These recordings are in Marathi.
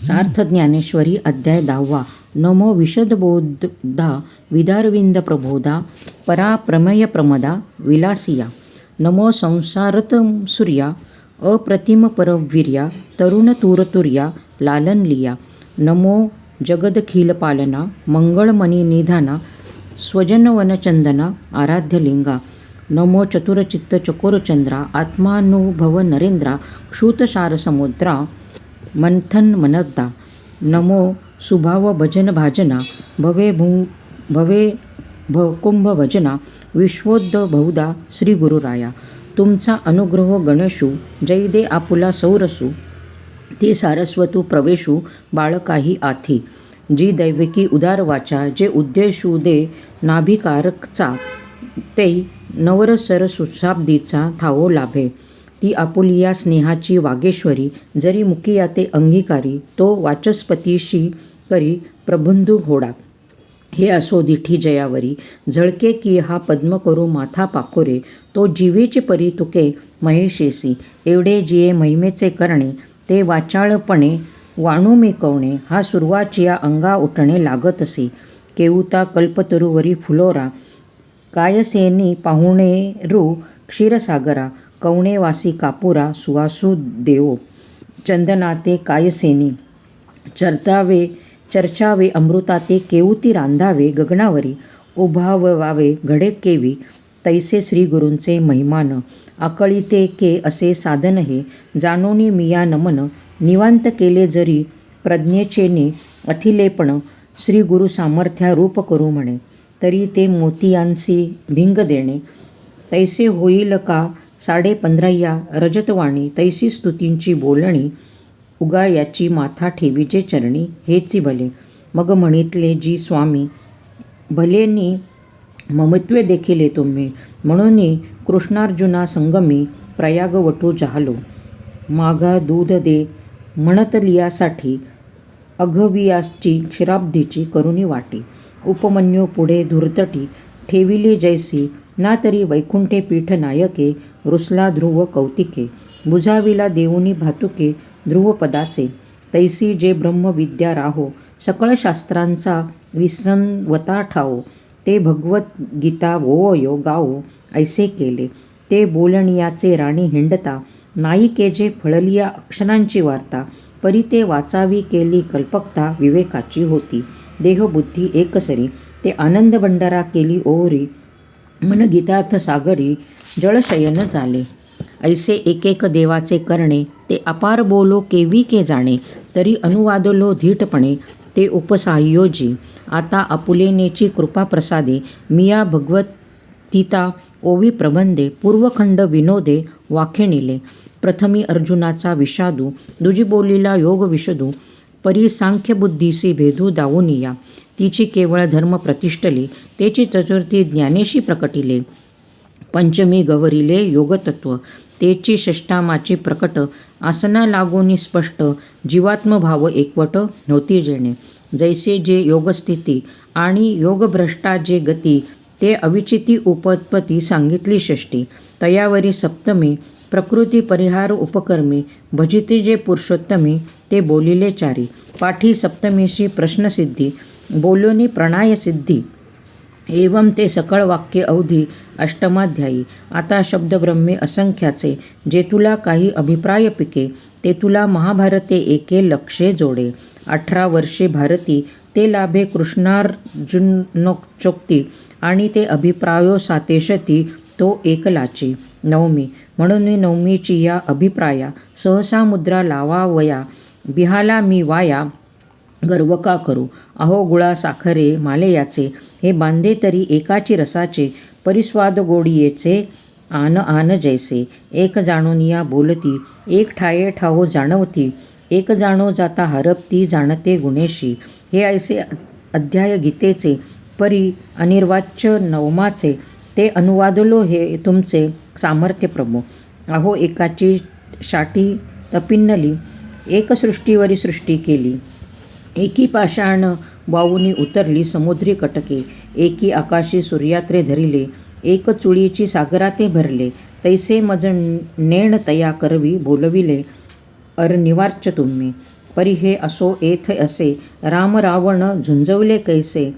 सार्थ ज्ञानेश्वरी अध्याय 10. नमो विशदबोधा विदारविंद प्रबोधा परा प्रमेय प्रमदा विलासिया. नमो संसारत सूर्या अप्रतिम परवीर्या तरुण तूरतुर्या लालनलिया. नमो जगदखिलपालना मंगळमणी निधाना स्वजनवनचंदना आराध्यलिंगा. नमो चतुरचित्त चकोरचंद्रा आत्मानुभव नरेंद्रा क्षूतसारसमुद्रा मंथन मनद्दा. नमो सुभाव भजन भाजना भवे कुंभ भजना विश्वोद्भवदा श्री गुरुराया. तुमचा अनुग्रह गणेशू जय दे आपुला सौरसू ते सारस्वतू प्रवेशू बाळकाही आथी. जी दैविकी उदार वाचा जे उद्देशू दे नाभिकारकचा ते नवरसर सुशाब्दीचा थावो लाभे. ती आपुलिया स्नेहाची वागेश्वरी जरी मुकिया ते अंगीकारी तो वाचस्पतीशी करी प्रबंधू घोडा. हे असो दिठी जयावरी झळके की हा पद्म करू माथा पाकोरे. तो जीवेचे परी तुके महेशेसी एवढे जिये महिमेचे करणे ते वाचाळपणे वाणू मी कवणे. हा सुरवाचिया अंगा उठणे लागत असे केऊता कल्पतरुवरी फुलोरा कायसेनी पाहुणेरू क्षीरसागरा. कवणेवासी कापुरा सुवासू देवो चंदनाते कायसेनी चर्चावे अमृताते केऊती रांधावे गगनावरी. उभावावे घडे केवी तैसे श्रीगुरूंचे महिमान. आकळीते के असे साधन हे जाणोनी मिया नमन. निवांत केले जरी प्रज्ञेचेने अथिलेपण श्रीगुरु सामर्थ्या रूप करू म्हणे. तरी ते मोतियांसी भिंग देणे तैसे होईल का 15.5 रजतवाणी. तैसी स्तुतींची बोलणी उगा याची माथा ठेवीचे चरणी. हेची भले मग म्हणितले जी स्वामी भलेनी ममत्वे देखिले तुम्ही. म्हणून कृष्णार्जुना संगमी प्रयाग वटू जाहलो. मागा दूध दे म्हणतलियासाठी अघवियाची क्षीराब्धीची करुणी वाटी. उपमन्यू पुढे धुर्तटी ठेविली जैसी ना तरी वैकुंठे पीठ नायके. रुसला ध्रुव कौतिके बुजाविला देऊनी भातुके ध्रुवपदाचे. तैसी जे ब्रह्मविद्या राहो सकळ शास्त्रांचा विसंवता ठावो. ते भगवत गीता वोयो गावो ऐसे केले. ते बोलणियाचे राणी हिंडता नायिके जे फळलिया अक्षरांची वार्ता. परी ते वाचावी केली कल्पकता विवेकाची होती. देहबुद्धी एकसरी ते आनंद भंडारा केली ओहरी. मन गीतार्थ सागरी जळशयन झाले. ऐसे एकेक देवाचे करणे ते अपार बोलो केवी के जाणे. तरी अनुवादलो धीटपणे ते उपसाह्योजी. आता आपुलेनेची कृपा प्रसादे मिया भगवतीता ओवी प्रबंधे. पूर्वखंड विनोदे वाखेणिले. प्रथमी अर्जुनाचा विषादू दुजी बोलीला योग विशदू. परी सांख्यबुद्धीसी भेदू दावुनिया. तिची केवळ धर्म प्रतिष्ठले तेची चतुर्थी ज्ञानेशी प्रकटिले. पंचमी गवरिले योगतत्व तेची षष्ठामाची प्रकट. आसना लागोनी स्पष्ट जीवात्मभाव एकवट नव्हती जेणे. जैसे जे योगस्थिती आणि योगभ्रष्टा जे गती ते अविचिती उपत्पत्ती सांगितली षष्ठी. तयावरी सप्तमी प्रकृती परिहार उपकर्मी भजिती जे पुरुषोत्तमी ते बोलिले चारी. पाठी सप्तमीशी प्रश्नसिद्धी बोलोनी प्रणयसिद्धी. एवं ते सकळ वाक्ये अवधी अष्टमाध्यायी. आता शब्दब्रह्मे असंख्याचे जे तुला काही अभिप्राय पिके ते तुला महाभारते एके लक्षे जोडे. 18 वर्षे भारती ते लाभे कृष्णार्जुनोक्ती आणि ते अभिप्रायो सातेशती तो एकलाची. नवमी म्हणून नवमीची या अभिप्राया सहसा मुद्रा लावावया. बिहाला मी वाया गर्व का करू. अहो गुळा साखरे मालेयाचे हे बांधे तरी एकाची रसाचे. परिस्वाद गोडियेचे आन आन जैसे. एक जाणूनिया बोलती एक ठाये ठाहो जाणवती. एक जाणो जाता हरपती जाणते गुणेशी. हे ऐसे अध्याय गीतेचे परी अनिर्वाच्य नवमाचे. ते अनुवादलो हे तुमचे सामर्थ्य प्रभो. अहो एकाची शाटी तपिन्नली एक सृष्टीवरी सृष्टी केली. एकी पाषाण वावुनी उतरली समुद्री कटके. एकी आकाशी सूर्यात्रे धरिले एक चुळीची सागराते भरले. तैसे मज नेण तया करवी बोलविले अर निवार्च तुम्ही. परी हे असो येथ असे राम रावण झुंजवले कैसे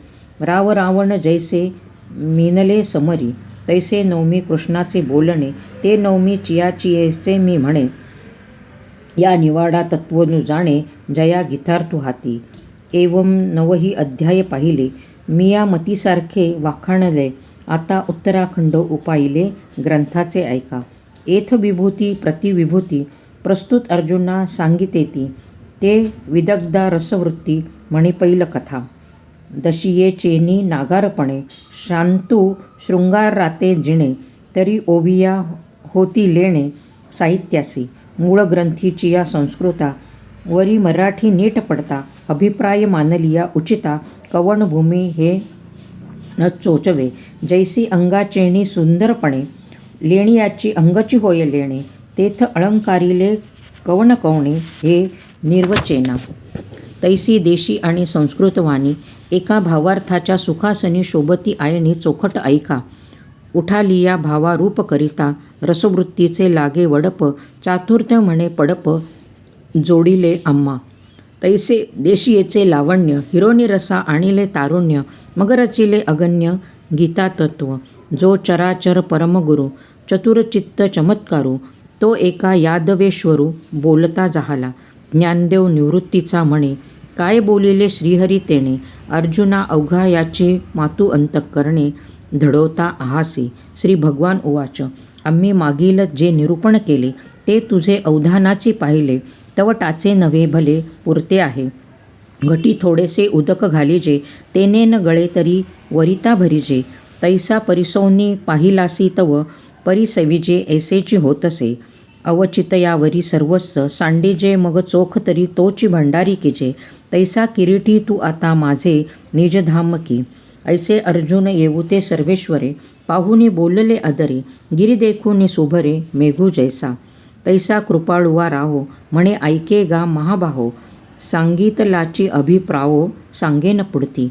राव रावण जैसे मिनले समरी तैसे नवमी कृष्णाचे बोलणे ते नवमी चियाचियेचे मी म्हणे या निवाडा तत्वनु जाणे जया गीतार्थू हाती एवं नवही अध्याय पाहिले मी या मतीसारखे वाखाणले आता उत्तराखंड उपाहिले ग्रंथाचे ऐका एथ विभूती प्रतिविभूती प्रस्तुत अर्जुना सांगितेती ते विदग्धा रसवृत्ती म्हणे पैल कथा दशिये चेनी नागारपणे शांतू शृंगार राते जिणे तरी ओविया होती लेणे साहित्यासी मूळ ग्रंथीची या संस्कृता वरी मराठी नीट पडता अभिप्राय मानलिया उचिता कवनभूमी हे न चोचवे जैसी अंगाचेणी सुंदरपणे लेणियाची अंगची होय लेणे तेथ अलंकारिले कवन कवणे हे निर्वचेना तैसी देशी आणि संस्कृतवाणी एका भावार्थाच्या सुखासनी शोभती आयणी चोखट ऐका उठालिया भावारूप करिता रसवृत्तीचे लागे वडप चातुर्थ म्हणे पडप जोडिले आम्हा तैसे देशीयेचे लावण्य हिरोनी रसा आणिले तारुण्य मग रचिले अगण्य गीतातत्व जो चराचर परमगुरु चतुरचित्त चमत्कारू तो एका यादवेश्वरू बोलता जाहाला ज्ञानदेव निवृत्तीचा म्हणे काय बोलिले श्रीहरी तेणे अर्जुना अवघा याची मातू अंतःकरणे धडवता आहासी श्री भगवान उवाच आम्ही मागील जे निरूपण केले ते तुझे अवधानाची पाहिले तव टाचे नव्हे भले पुरते आहे घटी थोडेसे उदक घालिजे तेने न गळे तरी वरिता भरिजे तैसा परिसौनी पाहिलासी तव परिसविजे ऐसेची होतसे अवचितयावरी सर्वस्व सांडिजे मग चोख तरी तोची भंडारी कीजे तैसा किरीटी तू आता माझे निजधाम की ऐसे अर्जुन येऊते सर्वेश्वरे पाहुनी बोलले आदरे गिरी देखुनी सुभरे मेघू जैसा तैसा कृपाळुवा राहो म्हणे ऐके गा महाबाहो सांगितलाची अभिप्रावो सांगेन पुढती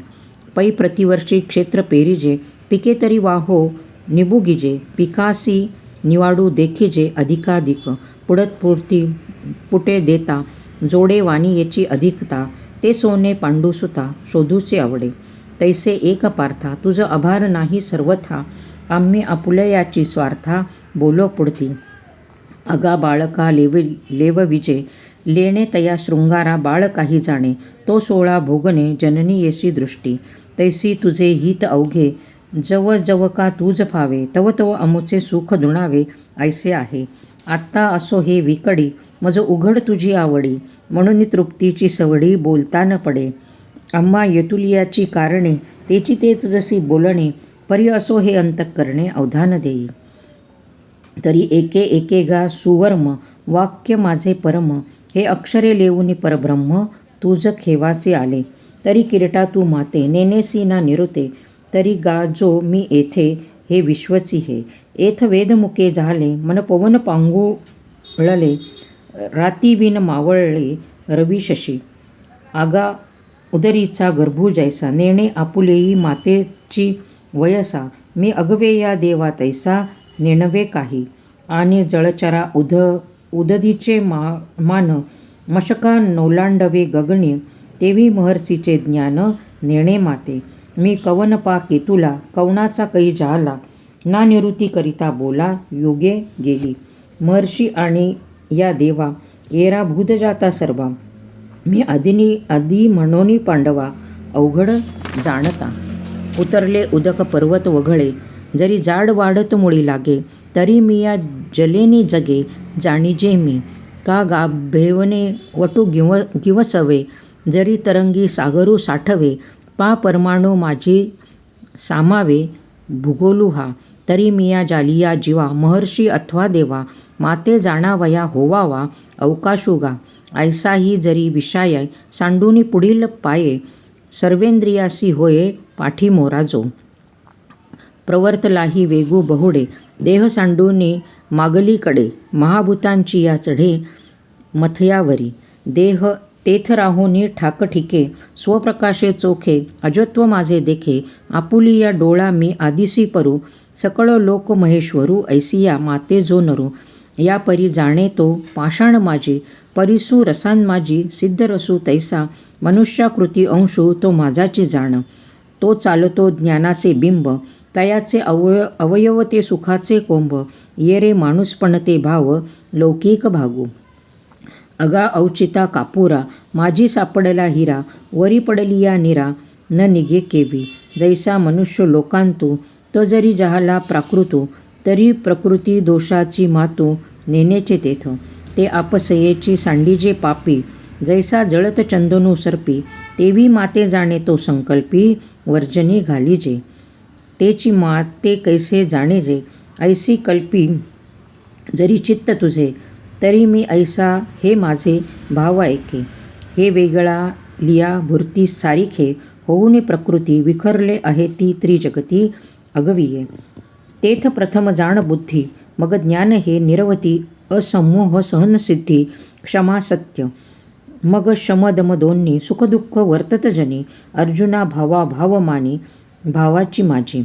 पै प्रतिवर्षी क्षेत्र पेरिजे पिके तरी वाहो निबुगिजे पिकासी निवाडू देखिजे अधिकाधिक पुढत पुढती पुटे देता जोडे वाणियेची अधिकता ते सोने पांडुसुता शोधूचे आवडे तैसे एक पार्था तुझ आभार नाही सर्वथा आम्ही आपुलयाची स्वार्था बोलो पुढती अगा बाळका लेव विजे लेणे तया शृंगारा बाळ काही जाणे तो सोळा भोगणे जननी येसी दृष्टी तैसी तुझे हित अवघे जव जव का तूज फावे तव तव अमुचे सुख दुणावे ऐसे आहे आत्ता असो हे विकडी मज उघड तुझी आवडी म्हणून तृप्तीची सवडी बोलता न पडे आम्हा येतुलियाची कारणे तेची तेच जशी बोलणे परी असो हे अंतःकरणे अवधान देई तरी एके एके गा सुवर्म वाक्य माझे परम हे अक्षरे लेऊनी परब्रह्म तुझ खेवाचे आले तरी किरटा तू माते नेनेसी ना निरुते तरी गा जो मी येथे हे विश्वची हे एथ वेदमुके झाले मन पवन पांगुळले राती विन मावळले रवी शशी आगा उदरीचा गर्भू जैसा नेणे आपुलेई मातेची वयसा मी अगवे या देवा तैसा नेणवे काही आणि जळचरा उदधीचे मान मशका नोलांडवे गगण्य तेवी महर्षीचे ज्ञान नेणे माते मी कवन पा केतुला कवनाचा कै झाला ना निवृत्ती करिता बोला योगे गेली महर्षी आणि या देवा येरा भूत जाता सर्वा मी आधी म्हणोनी पांडवा अवघड जाणता उतरले उदक पर्वत वघळे जरी जाड वाढत मुळी लागे तरी मी या जलेनी जगे जाणीजे मी का गाभेवने वटू गिवसवे जरी तरंगी सागरू साठवे पा परमाणू माझी सामावे भूगोलू हा तरी मिया जालिया जीवा महर्षी अथवा देवा माते जाणावया होवावा अवकाशुगा ऐसाही जरी विषाय सांडूनी पुढील पाये सर्वेंद्रियासी होये पाठी मोराजो प्रवर्तलाही वेगू बहुडे देह सांडूनी मागलीकडे महाभूतांची या चढे मथयावरी देह तेथ राहुनी ठाकठिके स्वप्रकाशे चोखे अजत्व माझे देखे आपुलिया डोळा मी आदिसी परू सकळ लोक महेश्वरू ऐसिया माते जो नरू या परी जाणे तो पाषाण माझे परिसू रसान माझी सिद्ध रसू तैसा मनुष्याकृती अंशू तो माझाची जाण. तो चालतो ज्ञानाचे बिंब तयाचे अवयव ते सुखाचे कोंब. ये रे माणूसपण ते भाव लौकिक भागू. अगा औचिता कापुरा माझी सापडला हिरा. वरी पडली या निरा न निघे केवी. जैसा मनुष्य लोकांतू तो जरी जहाला प्राकृतो. तरी प्रकृती दोषाची मातू नेण्याचे तेथ. ते आपसयेची सांडीजे पापी. जैसा जळत चंदनू सर्पी. तेवी माते जाणे तो संकल्पी. वर्जनी घालीजे तेची मात ते कैसे जाणेजे. ऐसी कल्पी जरी चित्त तुझे तरी मी ऐसा हे माझे भाव ऐके. हे वेगळा लिया भूर्ती सारिखे. होऊनी प्रकृती विखरले आहे ती त्रिजगती अगविये. तेथ प्रथम जाण बुद्धी मग ज्ञान हे निरवती. असमोह सहनसिद्धी क्षमा सत्य मग शमदम दोन्ही. सुखदुःख वर्तत जनी. अर्जुना भावा भाव मानी भावाची माझी.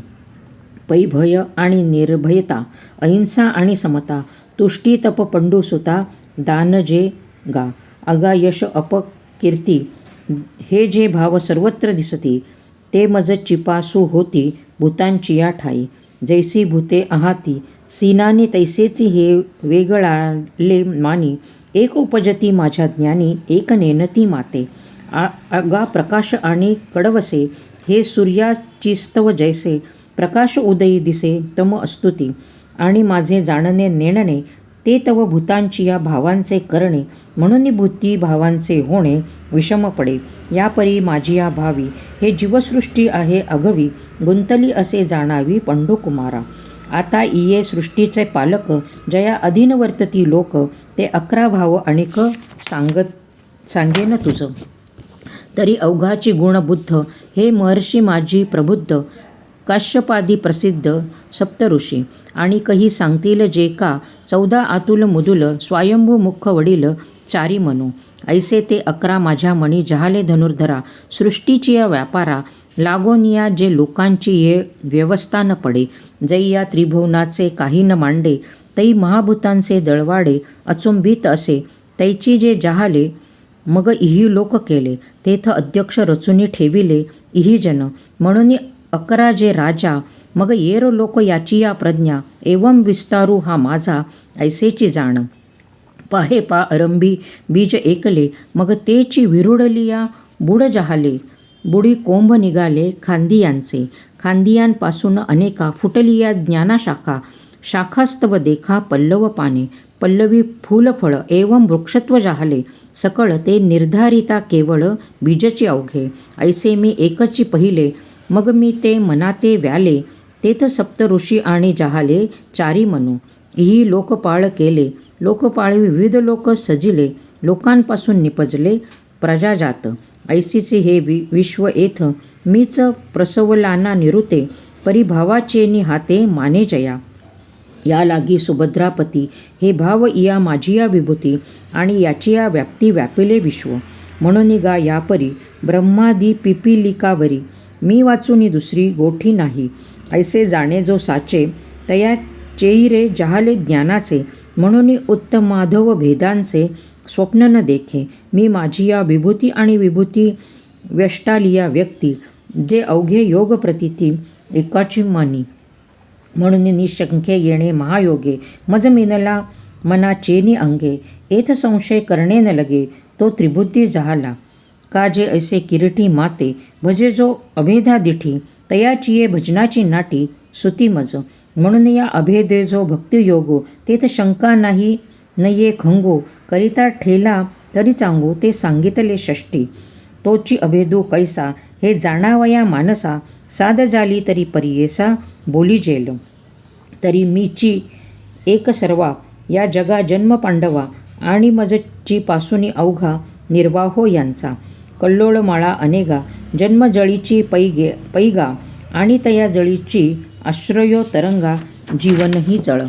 पै भय आणि निर्भयता अहिंसा आणि समता. तुष्टी तप पंडुसुता दान जे गा. अगा यश अपकीर्ती हे जे भाव सर्वत्र दिसती. ते मज चिपासू होती भूतांची या ठाई. जैसी भूते आहाती सीनानी तैसेची हे वेगळाले मानी. एक उपजती माझ्या ज्ञानी एक नेनती माते. अगा प्रकाश आणि कडवसे हे सूर्याचिस्तव जैसे. प्रकाश उदयी दिसे तम अस्तुती. आणि माझे जाणणे नेणणे ते तव भूतांची या भावांचे करणे. म्हणून भूती भावांचे होणे विषम पडे. यापरी माझी या भावी हे जीवसृष्टी आहे अगवी. गुंतली असे जाणावी पंडुकुमारा. आता इये सृष्टीचे पालक जया अधीन वर्तती लोक. ते 11 भाव अनेक सांगेन तुझं. तरी अवघाची गुणबुद्ध हे महर्षी माझी प्रबुद्ध. काश्यपादी प्रसिद्ध सप्तऋषी आणि कही सांगतील जे का. 14 आतुल मुदुल स्वयंभू मुख वडील चारी मनू. ऐसे ते 11 माझ्या मणी जहाले धनुर्धरा. सृष्टीची या व्यापारा लागोनिया जे लोकांची ये व्यवस्था न पडे. जै या त्रिभुवनाचे काही न मांडे. तै महाभूतांचे दळवाडे अचुंबित असे. तैची जे जहाले मग इही लोक केले. तेथ अध्यक्ष रचुनी ठेविले इही जन. म्हणून 11 जे राजा मग येर लोक याची या प्रज्ञा. एवं विस्तारू हा माझा ऐसेची जाण. पाहे पा अरंभी बीज एकले मग तेची विरुडलिया बुड जहाले. बुडी कोंभ निघाले खांदियांचे. खांदियांपासून अनेका फुटलिया ज्ञानाशाखा. शाखास्तव देखा पल्लव पाने. पल्लवी फूलफळ एवं वृक्षत्व जहाले. सकळ ते निर्धारिता केवळ बीजचे अवघे. ऐसे मी एकची पहिले मग मी ते मनाते व्याले. तेथ सप्तऋषी आणि जहाले चारी मनू. ही लोकपाळ केले. लोकपाळी विविध लोक सजिले. लोकांपासून निपजले प्रजाजात. ऐसीचे हे विश्व येथ मीच प्रसवलाना निरुते. परिभावाचेनी हाते माने जया. या लागी सुभद्रापती हे भाव इया माझी या विभूती. आणि याची या व्याप्ती व्यापिले विश्व. म्हणून गा यापरी ब्रह्मादी पिपिलिकावरी. मी वाचूनी दुसरी गोठी नाही. ऐसे जाणे जो साचे तया चेईरे जहाले ज्ञानाचे. म्हणून उत्तमाधव भेदांचे स्वप्न न देखे. मी माझी या विभूती आणि विभूती व्यष्टालिया व्यक्ती. जे अवघे योग प्रतीती एकाची मनी. म्हणून निशंख्य येणे महायोगे. मज मिनला मनाचेनी अंगे. एथ संशय करणे न लगे तो त्रिबुद्धी जहाला. का जे ऐसे किरीटी माते भजे जो अभेदा दिठी. तयाची ये भजनाची नाटी सुती मज. म्हणून या अभेदे जो भक्तियोगो. तेथ शंका नाही न ये खंगो. करिता ठेला तरी चांगो ते सांगितले षष्टी. तोची अभेदू कैसा हे जाणावया मानसा. साध जाली तरी परियेसा बोली जेल. तरी मीची एक सर्वा या जगा जन्म पांडवा. आणि मजची पासूनी अवघा निर्वाहो यांचा. कल्लोळ माळा अनेगा जन्म जळीची पैगा. आणि तया जळीची आश्रयो तरंगा जीवनही जळ.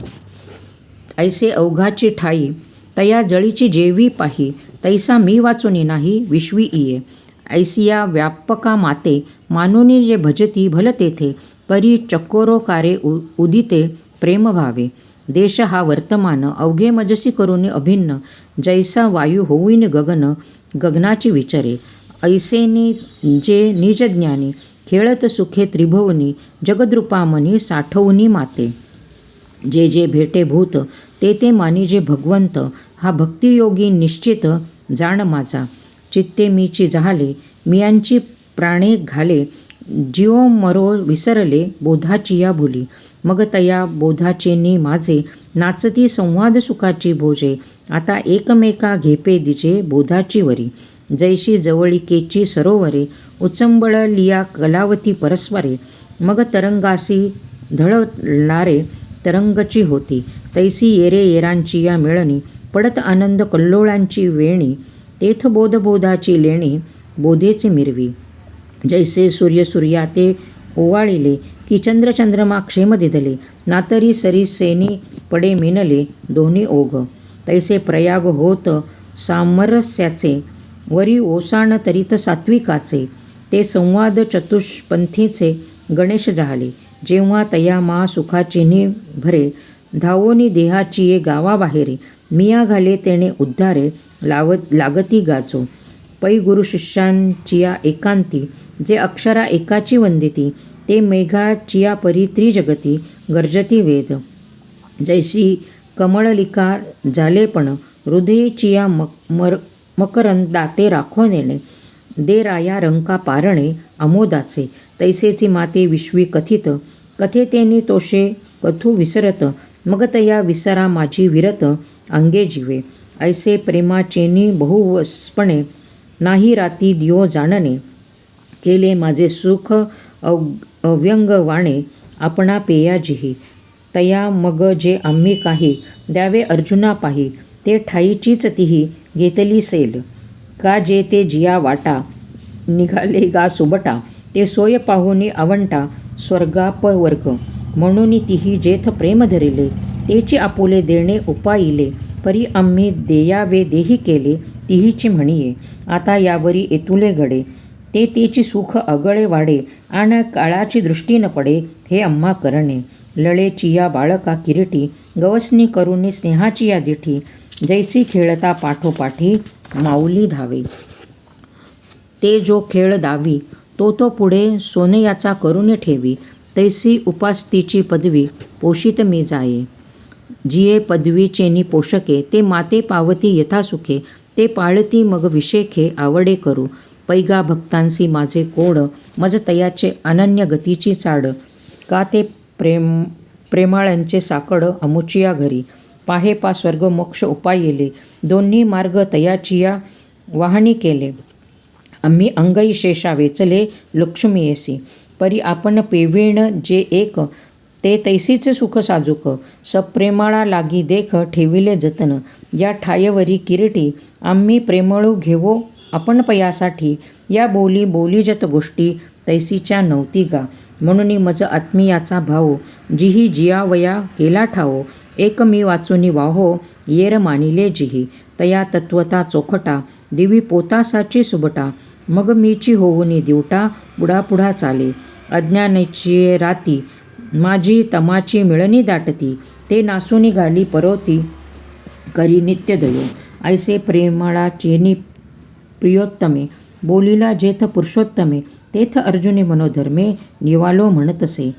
ऐसे अवघाची ठाई तया जळीची जेवी पाही. तैसा मी वाचुनी नाही विश्वी इये. ऐसिया व्यापका माते मानुनी जे भजती भल तेथे. परी चकोरो कारे उदिते प्रेम भावे. देश हा वर्तमान अवघे मजसी करून अभिन्न जैसा वायू होईन गगन गगनाची विचारे ऐसेनी जे निजज्ञानी खेळत सुखे त्रिभुवनी जगद्रूपामनी साठवणी माते जे जे भेटे भूत ते ते मानी जे भगवंत हा भक्तियोगी निश्चित जाण माझा चित्ते मीची झाले मियांची प्राणे घाले जीव मरो विसरले बोधाची या भुली मग तया बोधाचेनी माझे नाचती संवाद सुखाची भोजे आता एकमेका घेपे दिजे बोधाची वरी जैशी जवळिकेची सरोवरे उचंबळलिया कलावती परस्परे मग तरंगासी धळणारे तरंगची होती तैसी येरे येरांची या मिळणी पडत आनंद कल्लोळांची वेणी तेथ बोधबोधाची लेणी बोधेचे मिरवी जैसे सूर्य सूर्या ते ओवाळिले की चंद्र चंद्रमा क्षेम दिदले नातरी सरी सेनी पडे मिनले दोन्ही ओघ तैसे प्रयाग होत सामरस्याचे वरी ओसाण तरीत सात्विकाचे ते संवाद चतुष्पंथीचे गणेश झाले जेव्हा तया मा सुखाची भरे धावोनी देहाची ये गावाबाहेरे मिया घाले तेणे उद्धारे लागती गाचो पै गुरु शिष्यांचिया एकांती जे अक्षरा एकाची वंदिती ते मेघाचिया परी त्रिजगती गर्जती वेद जैशी कमळलिका झालेपण हृदयचिया मकरंदाते राखो नेणे दे राया रंका पारणे आमोदाचे तैसेची माते विश्वी कथित कथे तेनी तोषे कथू विसरत मग तया विसरा माझी विरत अंगे जीवे ऐसे प्रेमाचेनी बहुवस्पणे नाही राती दियो जाणणे केले माझे सुख अव्यंग वाणे आपणा पेयाजिही तया मग जे आम्ही काही द्यावे अर्जुना पाही ते ठाईचीच तिही घेतली सेल का जे ते जिया वाटा निघाले गा सुबटा ते सोय पाहुनी आवंटा स्वर्गाप वर्ग म्हणून तिही जेथ प्रेम धरिले तेची आपुले देणे उपाईले परी आम्ही देयावे देही केले तिहीची म्हणिये आता यावरी एतुले घडे ते तेची सुख अगळे वाढे आण काळाची दृष्टी न पडे हे आम्हा करणे लळेची या बाळका किरीटी गवसनी करुणी स्नेहाची या दिठी जैसी खेळता पाठोपाठी माऊली धावे ते जो खेळ दावी तो पुढे सोनयाचा करून ठेवी तैसी उपास्तीची पदवी पोषित मी जाये जिये पदवीचेनी पोषके ते माते पावती यथासुखे ते पाळती मग विशेखे आवडे करू पैगा भक्तांसी माझे कोड मज तयाचे अनन्य गतीची चाड का ते प्रेमाळ्यांचे साकड अमुचिया घरी पाहे पा स्वर्ग मोक्ष उपायेले दोन्ही मार्ग तयाचिया वाहणी केले आम्ही अंगई शेषा वेचले लक्ष्मीयेसी परी आपण पेवीण जे एक ते तैसीचे सुख साजूक सप्रेमाळा लागी देख ठेविले जतन या ठायवरी किरीटी आम्ही प्रेमळू घेवो आपण पयासाठी या बोली बोलीजत गोष्टी तैसीच्या नव्हती गा म्हणून मज आत्मीयाचा भाव जिही जियावया केला ठावो एक मी वाचुनी वाहो येर मानिले जिही तया तत्वता चोखटा दिवी पोतासाची सुबटा मग मीची होऊनी दिवटा पुढा चाले अज्ञानाची राती माझी तमाची मिळणी दाटती ते नासूनी घाली परोती करी नित्य दयो ऐसे प्रेमाळा चेनी प्रियोत्तमे बोलीला जेथ पुरुषोत्तमे तेथ अर्जुने मनोधर्मे निवालो म्हणतसे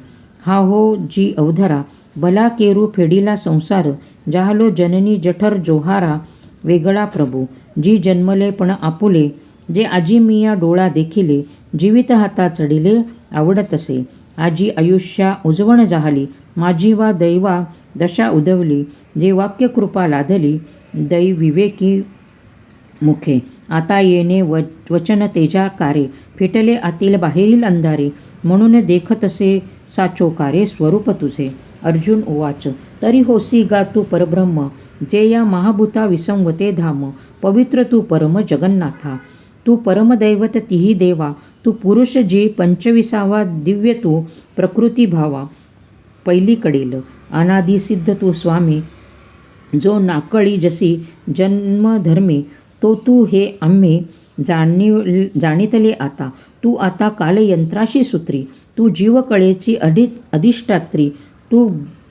हा हो जी अवधरा भला केरू फेडीला संसार जाहलो जननी जठर जोहारा वेगळा प्रभू जी जन्मले पण आपुले जे आजी मिया डोळा देखिले जीवित हाता चढिले आवडतसे आजी आयुष्या उजवण जाहली माझी वा दैवा दशा उदवली जे वाक्य कृपा लादली दै विवेकी मुखे आता येणे वचन तेजाकारे फेटले आतील बाहेरील अंधारे म्हणून देखतसे साचोकारे स्वरूप तुझे अर्जुन उवाच तरी होसी गा तू परब्रह्म जे या महाभूता विसंवते धाम पवित्र तू परम जगन्नाथा तू परमदैवत तिही देवा तू पुरुष जी 25वा दिव्य तू प्रकृती भावा पहिलीकडील अनादिसिद्ध तू स्वामी जो नाकळी जसी जन्मधर्मी तो तू हे आम्ही जाणितले आता तू आता कालयंत्राशी सूत्री तू जीवकळेची अधिष्ठात्री तू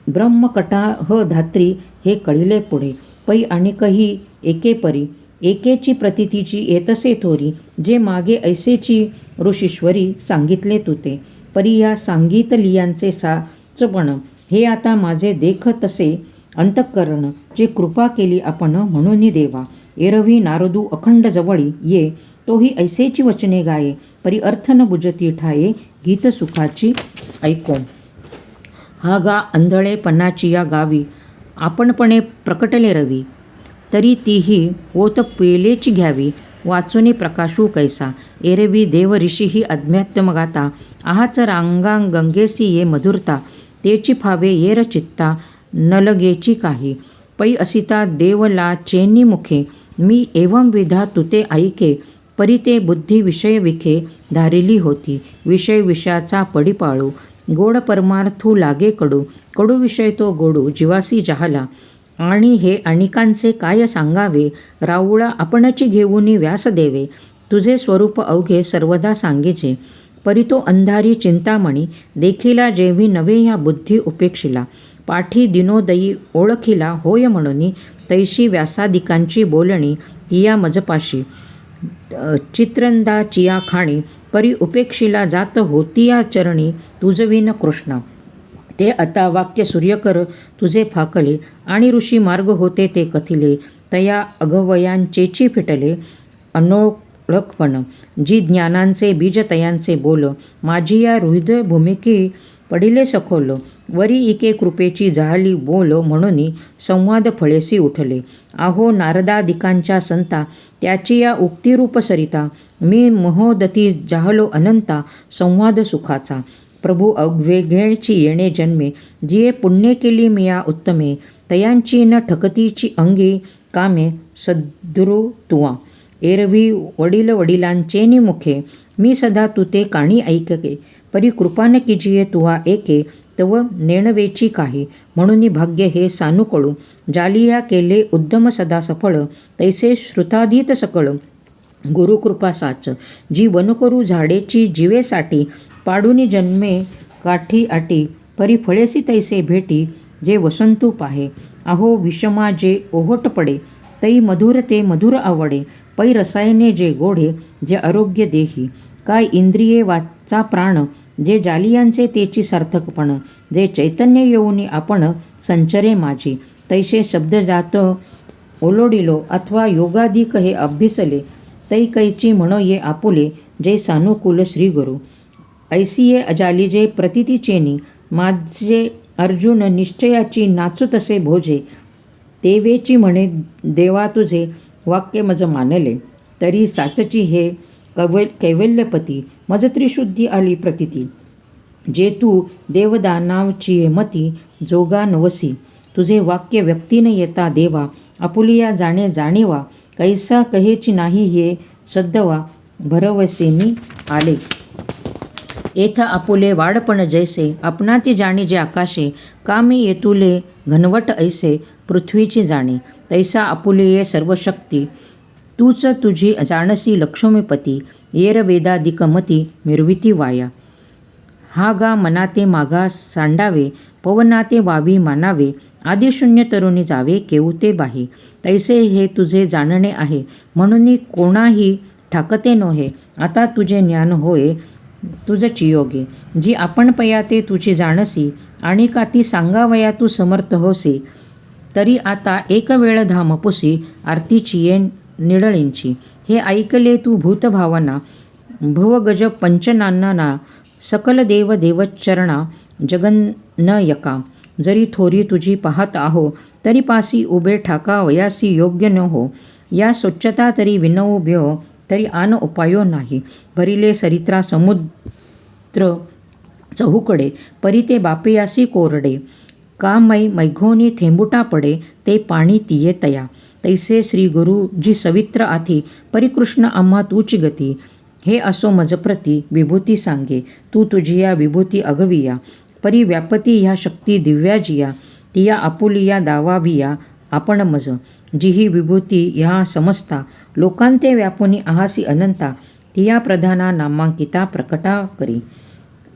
ब्रह्मकटा ह धात्री हे कळिले पुढे. पै अनेकही एकेपरी एकेची प्रतितीची येतसे थोरी. जे मागे ऐसेची ऋषीश्वरी सांगितले तुते. परी या सांगितलियांचे साचपण हे आता माझे देख तसे अंतःकरण. जे कृपा केली आपण म्हणून देवा. एरवी नारदू अखंड जवळी ये तोही ऐसेची वचने गाये. परी अर्थ न बुजती ठाये गीत सुखाची ऐको. हा गा आंधळेपणाची या गावी आपणपणे प्रकटले रवी. तरी तीही ओत पेलेची घ्यावी वाचुनी प्रकाशू कैसा. एरवी देव ऋषीही अध्यात्म गाता आहाच रांगा गंगेसी ये मधुरता. तेची फावे येर चित्ता नलगेची काही. पै असिता देवला चेनी मुखे मी एवं विधा तुते ऐके. परी ते बुद्धी विषय विखे धारिली होती. विषय विषयाचा पडिपाळू गोड परमार्थू लागे कडू. कडू विषय तो गोडू जीवासी जाहला. आणि हे अनेकांचे काय सांगावे. राऊळा आपणची घेऊनी व्यास देवे. तुझे स्वरूप अवघे सर्वदा सांगेचे. परी तो अंधारी चिंतामणी देखिला जेवी नवे ह्या बुद्धी उपेक्षिला. पाठी दिनोदयी ओळखिला होय म्हणून तैशी व्यासादिकांची बोलणी तिया मजपाशी. चित्रंदा चिया खाणी परी उपेक्षिला जात होतिया चरणी तुझविन कृष्ण. ते आता वाक्य सूर्यकर तुझे फाकले आणि ऋषी मार्ग होते ते कथिले. तया अगवयांचेची फिटले अनोळखपण. जी ज्ञानांचे बीज तयांचे बोल. माझी या हृदय भूमिकी पडिले सखोल. वरी इके कृपेची जाहली बोल म्हणून संवाद फळेसी उठले. आहो नारदादिकांच्या संता त्याची या उक्तिरूप सरिता. मी महोदती जाहलो अनंता संवाद सुखाचा. प्रभू अवेघेळची येणे जन्मे जिये पुण्य केली मिया उत्तमे. तयांची न ठकतीची अंगी कामे सद्गुरु तुवा. एरवी वडील वडिलांचेनी मुखे मी सदा तुते काणी ऐकके. परी कृपान कीजिये तुवा एके तव नेणवेची काही. म्हणून भाग्य हे सानुकळू जालिया केले उद्यम सदा सफळ. तैसे श्रुताधीत सकळ गुरुकृपा साच. जी वन करू झाडेची जीवेसाठी पाडूनी जन्मे काठी आटी. परी फळेसी तैसे भेटी जे वसंतू पाहे. अहो विषमा जे ओहोट पडे तै मधुर ते मधुर आवडे. पै रसायने जे गोढे जे आरोग्य देही. काय इंद्रिये वाचा प्राण जे जालियांचे तेची सार्थकपण. जे चैतन्य येऊनी आपण संचरे माझी. तैसे शब्द जात ओलोडिलो अथवा योगाधिक हे अभ्यसले. तै कैची म्हणो ये आपुले जे सानुकूल श्रीगुरु. ऐसिये अजालिजे प्रतितीचेनी माझे अर्जुन निश्चयाची नाचू तसे भोजे. तेवेची म्हणे देवा तुझे वाक्य मज मानले. तरी साचची हे कैवल्यपती मज त्रिशुद्धी आली प्रतिती. जे तू देवदानावची मती जोगा नवसी. तुझे वाक्य व्यक्तीने येता देवा. आपुलिया जाणे जाणीवा कैसा कहेची नाही हे सद्दवा. भरवसेनी आले एथ आपुले वाडपण जैसे. आपणाती जाणी जे आकाशे कामी येतुले घनवट ऐसे. पृथ्वीची जाणे तैसा आपुलिये सर्वशक्ती. तूच तुझी जाणसी लक्ष्मीपती. येर वेदादिक मती मिरविती वाया. हा गा मनाते मागा सांडावे पवनाते वावी मानावे. आदिशून्य तरुणी जावे केवते बाही. तैसे हे तुझे जाणणे आहे म्हणून कोणाही ठाकते नोहे. आता तुझे ज्ञान होय तुझ चियोगे. जी आपण पयाते तुझी जाणसी आणि का ती सांगावया तू समर्थ होसी. तरी आता एक वेळ धाम पुसी आरतीची ये निडळींची. हे ऐकले तू भूतभावना भवगज पंचनाना. सकल देव देवचरणा जगन्नयका. जरी थोरी तुझी पाहत आहो तरी पासी उभे ठाका वयासी योग्य न हो. या स्वच्छता तरी विनवभ्य तरी आन उपायो नाही. भरिले सरित्रा समुद्र चहूकडे परी ते बापयासी कोरडे. का मैघोनी थेंबुटा पडे ते पाणी तिये तया. तैसे श्री गुरु जी सवित्र आथी परिकृष्ण आम्हा तूची गती. हे असो मजप्रती विभूती सांगे तू तुझिया विभूती अगविया. परी व्यापती ह्या शक्ती दिव्या जिया. तिया आपुलिया दावाविया आपण मज. जी ही विभूती ह्या समजता लोकांते व्यापुनी आहासी अनंता. तिया प्रधाना नामांकिता प्रकटा करी.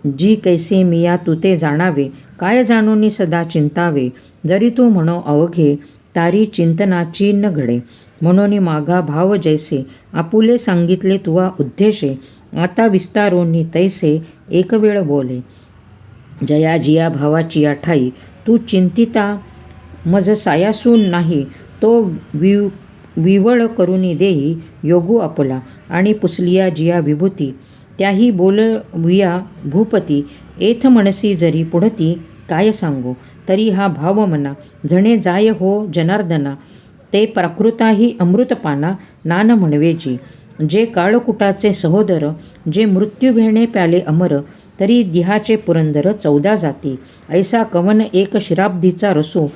जी कैसे मिया तू ते जाणावे, काय जाणूनी सदा चिंतावे, जरी तू म्हणो अवघे तारी चिंतनाची न घडे. म्हणून मागा भाव जैसे आपुले सांगितले तुवा उद्देशे, आता विस्तारोनी तैसे एक वेळ बोले. जया जिया भावाची ठाई तू चिंतिता मज सायासून नाही, तो विवळ करुनी देई योगू आपला. आणि पुसलिया जिया विभूती त्याही बोलविया भूपती, एथ म्हणसी जरी पुढती काय सांगू, तरी हा भाव मना जणे जाय हो जनार्दना. ते प्राकृताही अमृतपाना नान म्हणवे जी, जे काळकुटाचे सहोदर, जे मृत्यू भेणे प्याले अमर, तरी दिहाचे पुरंदर 14 जाती. ऐसा कवन एक शिराब्धीचा रसो,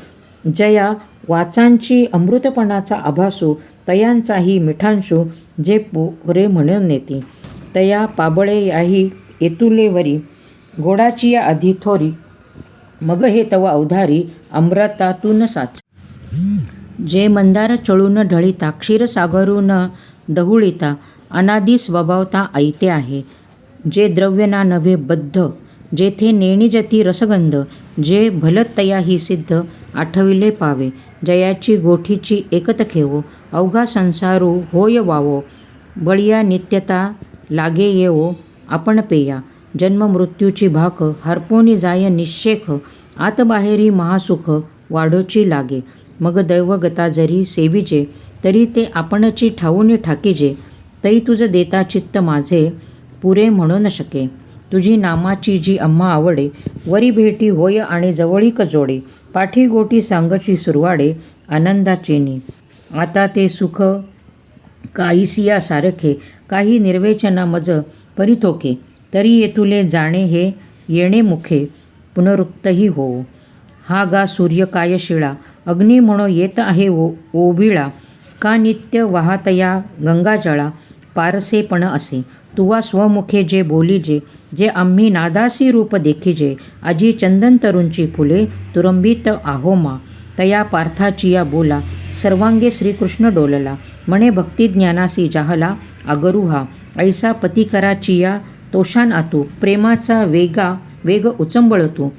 जया वाचांची अमृतपणाचा आभासो, तयांचाही मिठांशो, जे पोरे म्हणून नेती. तया पाबळे याही येतुलेवरी, गोडाची या आधी थोरी, मग हे तव अवधारी अमृतातून साच. जे मंदार चळून ढळिता, क्षीरसागरून डहुळिता, अनादी स्वभावता ऐते आहे. जे द्रव्य ना नव्हे बद्ध, जेथे नेणिजती रसगंध, जे भलत तयाही सिद्ध, आठविले पावे. जयाची गोठीची एकत खेवो, अवघा संसारू होय वावो, बळिया नित्यता लागे येवो आपण पेया. जन्म मृत्यूची भाक हरपोनी जाय निःशेख, आत बाहेरी महासुख वाढोची लागे. मग दैवगता जरी सेविजे, तरी ते आपणची ठाऊनी ठाकीजे. तै तुझ देता चित्त माझे पुरे म्हणू न शके. तुझी नामाची जी आम्हा आवडे, वरी भेटी होय आणि जवळीक जोडे. पाठी गोटी सांगची सुरवाडे आनंदाचेनी. आता ते सुख काहीसिया सारखे, काही निर्वेचना मज परितोके. तरी येतुले जाणे हे येणे मुखे, पुनरुक्तही होवो. हा गा सूर्य काय शिळा, अग्नी म्हणो येत आहे ओबिळा. का नित्य वाहतया गंगाजळा, पारसेपण असे. तुवा स्वमुखे जे बोलीजे, जे आम्ही नादासी रूप देखीजे. आजी चंदन तरुंची फुले तुरंबित आहोमा, तया पार्थाची या बोला, सर्वांगे श्रीकृष्ण डोलला. म्हणे भक्तिज्ञानासी जाहला आगरुहा, ऐसा पतिकराची या तोषान आतू. प्रेमाचा वेग उचंबळतो,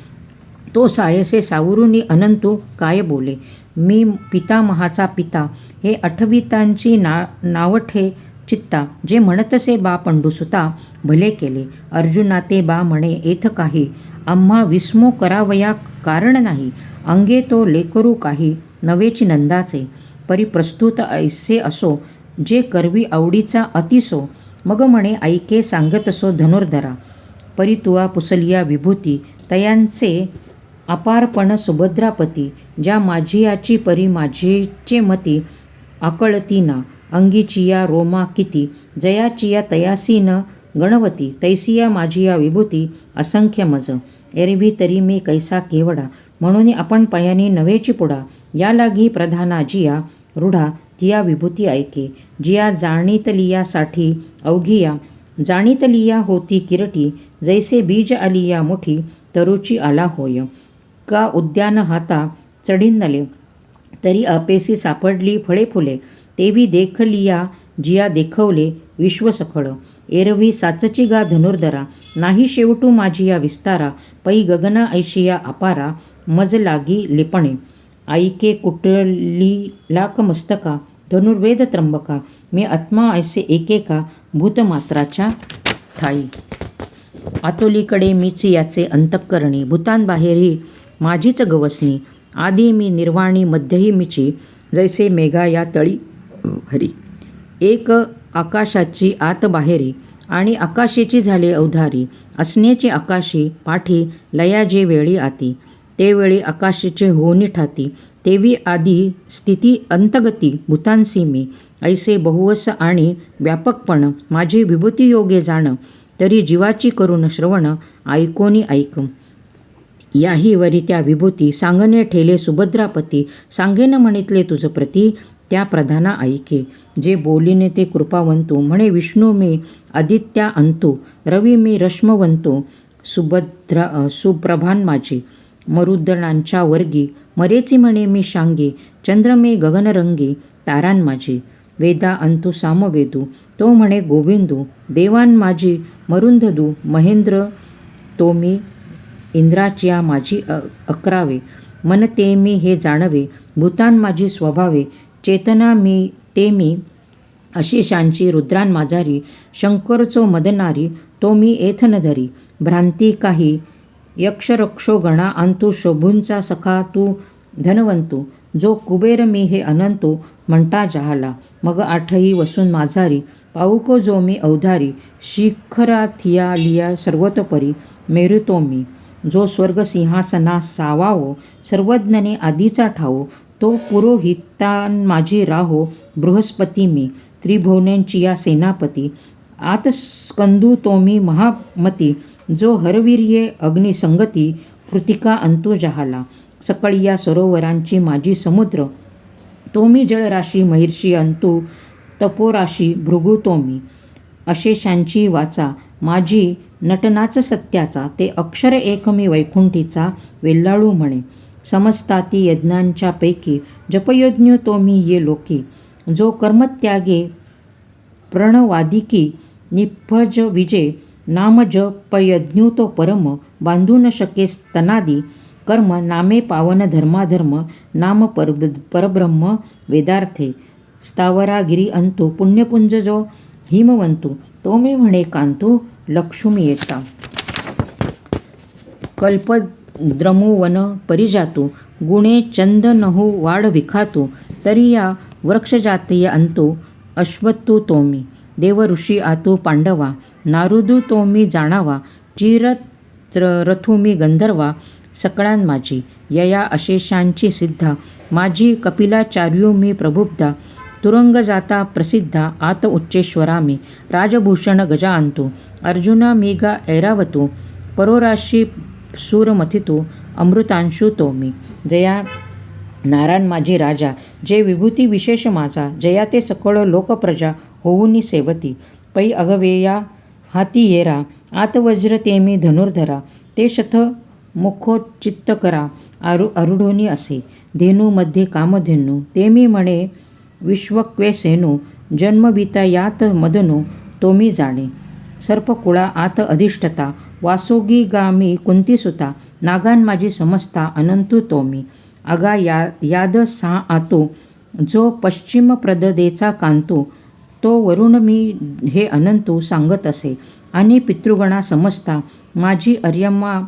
तो सायसे सावरुनी अनंतू काय बोले. मी पितामहाचा पिता, हे आठवितांची नावठे चित्ता. जे म्हणतसे बा पंडुसुता, भले केले. अर्जुना ते बा म्हणे एथ काही, आम्हा विस्मो करावया कारण नाही. अंगे तो लेकरू काही, नवेची नंदाचे. परिप्रस्तुत ऐसे असो, जे करवी आवडीचा अतिसो. मग म्हणे ऐके सांगतसो धनुर्धरा, परी तुवा पुसलिया विभूती. तयांचे अपारपण सुभद्रापती, ज्या माझियाची परी माझेचे मती. आकळती ना अंगीचिया रोमा किती, जयाचिया तयासी न गणवती. तैसिया माझिया विभूती असंख्य मज, एरवी तरी मी कैसा केवडा. म्हणून आपण पयानी नव्हेची पुढा, या लागी प्रधाना जिया रूढा. तिया विभूती ऐके, जिया जाणीतलियासाठी अवघिया. जाणीतलिया होती किरटी, जैसे बीज आलिया मुठी, तरुची आला होय. का उद्यान हाता चढिंदले, तरी अपेसी सापडली फळे फुले. तेवी देखलिया जिया देखवले विश्वसखळ. एरवी साचची गा धनुर्धरा, नाही शेवटू माझिया विस्तारा. पै गगना ऐशिया अपारा, मज लागी लिपणे. ऐके कुटली लाक मस्तका, धनुर्वेद त्र्यंबका. मी आत्मा ऐसे एकेका, भूतमात्राच्या ठाई. आतोलीकडे मीच याचे अंतःकरणी, भूतांबाहेरी माझीच गवसनी. आधी मी निर्वाणी, मध्यही मीची, जैसे मेघा या तळी हरी. एक आकाशाची आत बाहेरी, आणि आकाशेची झाले अवधारी. असण्याचे आकाशी पाठी, लया जे वेळी आती. ते वेळी आकाशाचे होनी ठाती, तेवी आधी स्थिती अंतगती. भूतांसी मी ऐसे बहुवस आणि व्यापकपण, माझी विभूती योगे जाण. तरी जीवाची करून श्रवण, ऐकोनी ऐक. याही वरी त्या विभूती, सांगणे ठेले सुभद्रापती. सांगेन म्हणितले तुझ प्रती, त्या प्रधाना ऐके. जे बोलिने ते कृपावंतू, म्हणे विष्णू मी आदित्या अंतू. रवी मी रश्मवंतो, सुप्रभान माझी. मरुदणांच्या वर्गी, मरेची म्हणे मी शांगी. चंद्र मे गगनरंगी, तारान माझी. वेदा अंतू सामवेदू, तो म्हणे गोविंदू. देवान माझी मरुंधदू, महेंद्र तो मी इंद्राच्या माझी अकरावे, मन ते मी हे जाणवे, भूतान माझी स्वभावे, चेतना मी ते मी, अशेषांची रुद्रान माझारी, शंकरचो मदनारी, तो मी एथन धरी, भ्रांती काही यक्षरक्षो गणा अंतू, शोभूंचा सखा तू धनवंतू, जो कुबेर मी हे अनंतो, म्हणता जहाला, मग आठही वसून माझारी, पाऊको जो मी अवधारी, शिखराथिया लिया सर्वतोपरी, मेरुतो मी, जो स्वर्ग सिंहासना सावावो, सर्वज्ञने आधीचा ठावो, तो पुरोहितान माझी राहो, बृहस्पती मी, त्रिभुवनांची या सेनापती, आत स्कंदू तो मी महामती, जो हरवीर्ये अग्निसंगती, कृतिका अंतू जहाला, सकळी या सरोवरांची माझी समुद्र, तो मी जळराशी महिर्षी अंतू, तपोराशी भृगू तो मी, अशेषांची वाचा माझी नटनाच सत्याचा, ते अक्षर एक मी वैकुंठीचा, वेल्लाळू म्हणे, समस्ताती यज्ञांच्या पैकी, जपयज्ञ तो मी ये लोकी, जो कर्मत्यागे प्रणवादिकी, निफज विजे, नाम जपयज्ञू तो परम, बांधू न शके स्तनादी, कर्म नामे पावन धर्माधर्म, नाम परब्रह्म वेदार्थे, स्थावरागिरी अंतू, पुण्यपुंज जो हिमवंतू, तो मी म्हणे कांतू, लक्ष्मी येता, कल्पद्रमू वन परिजातू, गुणे चंद नहू वाढ विखातू, तरी या वृक्षजातीय अंतू, अश्वत्थू तो मी, देव ऋषी आतू पांडवा, नारुदू तो मी जाणावा, चिरत रथू मी गंधर्वा, सकळान माझी, यया अशेषांची सिद्धा, माझी कपिलाचार्यू मी प्रबुद्धा, तुरंग जाता प्रसिद्धा, आत उच्चेश्वरा मी, राजभूषण गजा अंतू, अर्जुना मी गा ऐरावतू, परोराशी सूरमथितू, अमृतांशू तो मी, जया नारायण माझी राजा, जे विभूती विशेष माझा, जया ते सकळ लोकप्रजा, होऊनी सेवती, पै अगवेया हाती येरा, आत वज्र ते मी धनुर्धरा, ते शथ मुखोचित्त करा, आरुढोनी असे, धेनू मध्ये कामधेनू, ते मी म्हणे विश्वक्वेसेनू, जन्मविता यात मदनो, तो मी जाणे, सर्पकुळा आत अधिष्ठता, वासोगी गामी कुंतीसुता, नागान माझी समस्ता, अनंतू तो मी, अगा याद सा आतो, जो पश्चिम प्रददेचा कांतो, तो वरुण मी हे अनंतू सांगत असे, आणि पितृगणा समजता, माझी अर्यमा